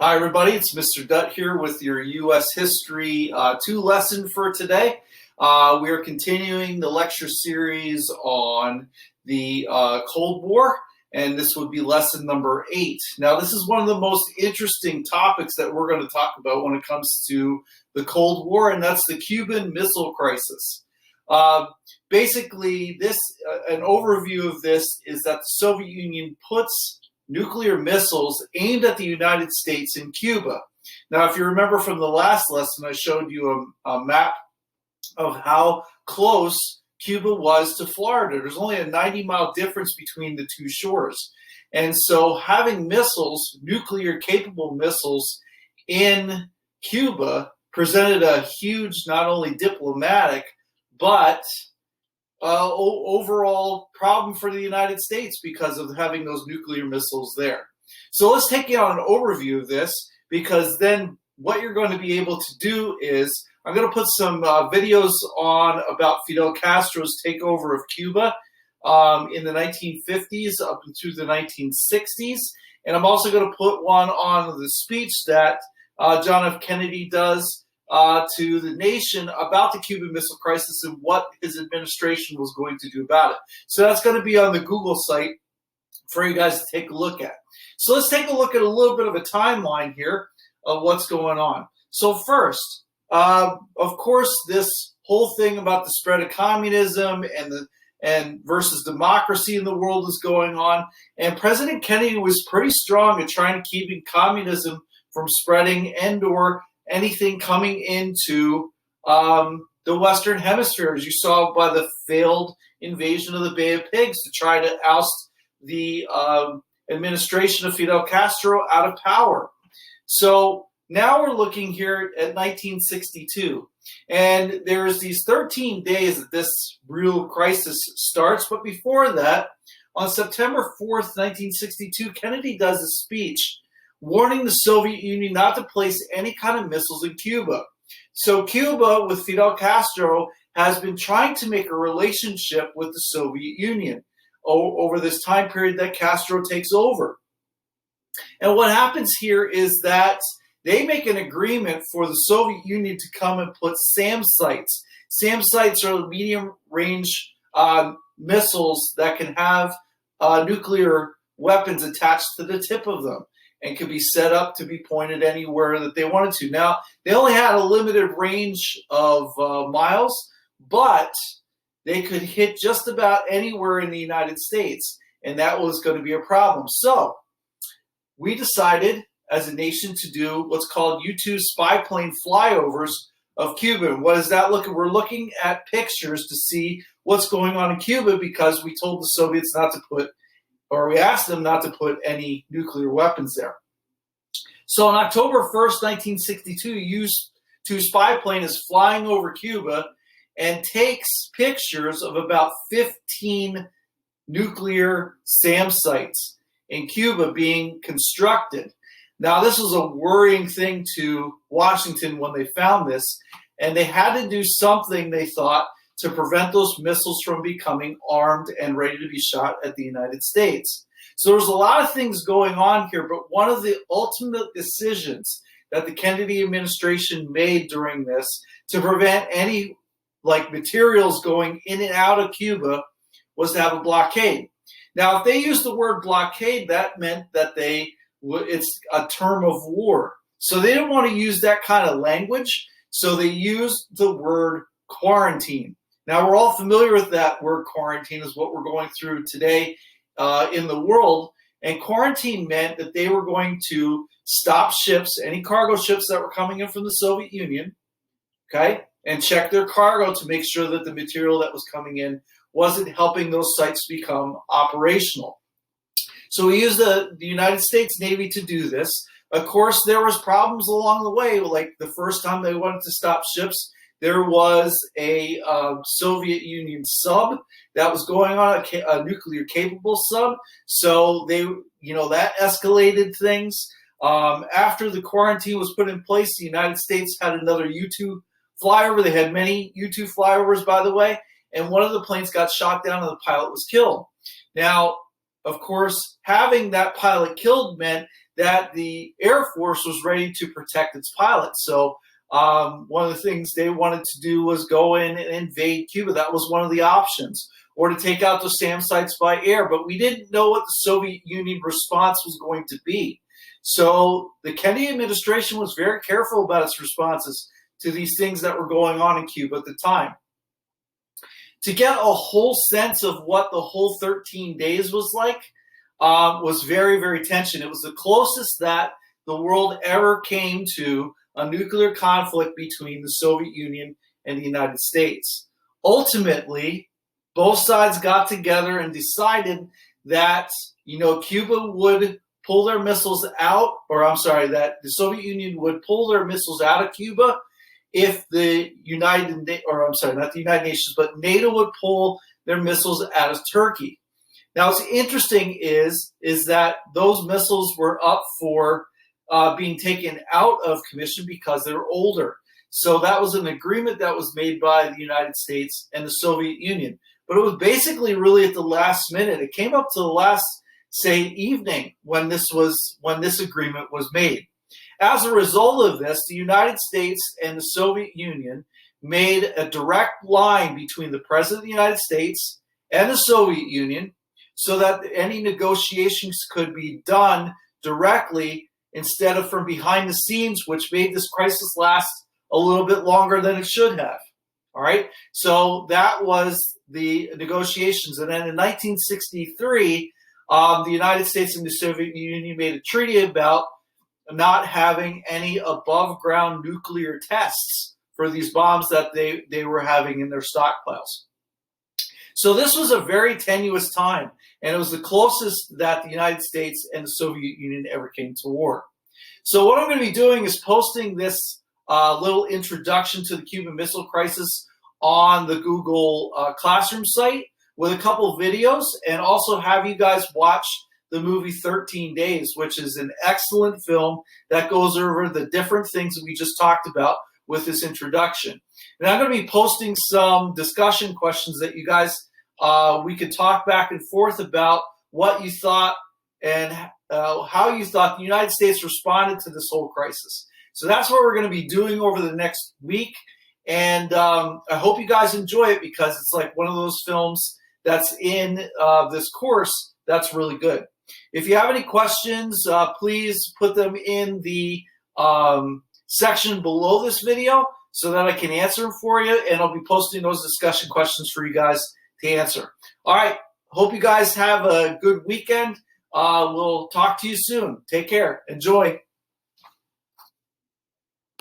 Hi, everybody. It's Mr. Dutt here with your U.S. History 2 lesson for today. We are continuing the lecture series on the Cold War, and this would be lesson number 8. Now, this is one of the most interesting topics that we're going to talk about when it comes to the Cold War, and that's the Cuban Missile Crisis. Basically, an overview of this is that the Soviet Union puts nuclear missiles aimed at the United States in Cuba. Now, if you remember from the last lesson, I showed you a map of how close Cuba was to Florida. There's only a 90-mile difference between the two shores. And so having missiles, nuclear-capable missiles, in Cuba presented a huge, not only diplomatic, but overall problem for the United States because of having those nuclear missiles there. So let's take you on an overview of this, because then what you're going to be able to do is I'm going to put some videos on about Fidel Castro's takeover of Cuba in the 1950s up through the 1960s. And I'm also going to put one on the speech that John F. Kennedy does to the nation about the Cuban Missile Crisis and what his administration was going to do about it. So that's going to be on the Google site for you guys to take a look at. So let's take a look at a little bit of a timeline here of what's going on. So first, of course, this whole thing about the spread of communism and versus democracy in the world is going on. And President Kennedy was pretty strong at trying to keep communism from spreading and/or anything coming into the Western Hemisphere, as you saw by the failed invasion of the Bay of Pigs to try to oust the administration of Fidel Castro out of power. So now we're looking here at 1962, and there's these 13 days that this real crisis starts. But before that, on September 4th, 1962, Kennedy does a speech warning the Soviet Union not to place any kind of missiles in Cuba. So Cuba, with Fidel Castro, has been trying to make a relationship with the Soviet Union over this time period that Castro takes over. And what happens here is that they make an agreement for the Soviet Union to come and put SAM sites. SAM sites are medium-range missiles that can have nuclear weapons attached to the tip of them and could be set up to be pointed anywhere that they wanted to. Now, they only had a limited range of miles, but they could hit just about anywhere in the United States, and that was going to be a problem. So we decided as a nation to do what's called U-2 spy plane flyovers of Cuba. What is that looking? We're looking at pictures to see what's going on in Cuba, because we told the Soviets not to put, or we asked them not to put, any nuclear weapons there. So on October 1st, 1962, U-2 spy plane is flying over Cuba and takes pictures of about 15 nuclear SAM sites in Cuba being constructed. Now, this was a worrying thing to Washington when they found this, and they had to do something, they thought, to prevent those missiles from becoming armed and ready to be shot at the United States. So there was a lot of things going on here, but one of the ultimate decisions that the Kennedy administration made during this to prevent any materials going in and out of Cuba was to have a blockade. Now, if they used the word blockade, that meant that it's a term of war. So they didn't want to use that kind of language, so they used the word quarantine. Now, we're all familiar with that word quarantine, is what we're going through today in the world. And quarantine meant that they were going to stop ships, any cargo ships that were coming in from the Soviet Union, okay, and check their cargo to make sure that the material that was coming in wasn't helping those sites become operational. So we used the United States Navy to do this. Of course, there was problems along the way. Like the first time they wanted to stop ships, there was a Soviet Union sub that was going on, a nuclear-capable sub. So that escalated things. After the quarantine was put in place, the United States had another U-2 flyover. They had many U-2 flyovers, by the way, and one of the planes got shot down and the pilot was killed. Now, of course, having that pilot killed meant that the Air Force was ready to protect its pilots. So one of the things they wanted to do was go in and invade Cuba. That was one of the options, or to take out the SAM sites by air. But we didn't know what the Soviet Union response was going to be. So the Kennedy administration was very careful about its responses to these things that were going on in Cuba at the time. To get a whole sense of what the whole 13 days was like was very, very tense. It was the closest that the world ever came to a nuclear conflict between the Soviet Union and the United States. Ultimately, both sides got together and decided that, Cuba would pull their missiles out, that the Soviet Union would pull their missiles out of Cuba if the not the United Nations, but NATO would pull their missiles out of Turkey. Now, what's interesting is that those missiles were up for being taken out of commission because they're older. So that was an agreement that was made by the United States and the Soviet Union. But it was basically really at the last minute. It came up to the last, evening when this agreement was made. As a result of this, the United States and the Soviet Union made a direct line between the President of the United States and the Soviet Union so that any negotiations could be done directly instead of from behind the scenes, which made this crisis last a little bit longer than it should have. All right, so that was the negotiations. And then in 1963, the United States and the Soviet Union made a treaty about not having any above-ground nuclear tests for these bombs that they were having in their stockpiles. So this was a very tenuous time, and it was the closest that the United States and the Soviet Union ever came to war. So what I'm going to be doing is posting this little introduction to the Cuban Missile Crisis on the Google Classroom site with a couple videos, and also have you guys watch the movie 13 Days, which is an excellent film that goes over the different things that we just talked about with this introduction. And I'm going to be posting some discussion questions that you guys, we could talk back and forth about what you thought and how you thought the United States responded to this whole crisis. So that's what we're going to be doing over the next week. And I hope you guys enjoy it, because it's like one of those films that's in this course that's really good. If you have any questions, please put them in the section below this video so that I can answer them for you, and I'll be posting those discussion questions for you guys to answer. All right, hope you guys have a good weekend. We'll talk to you soon. Take care. Enjoy.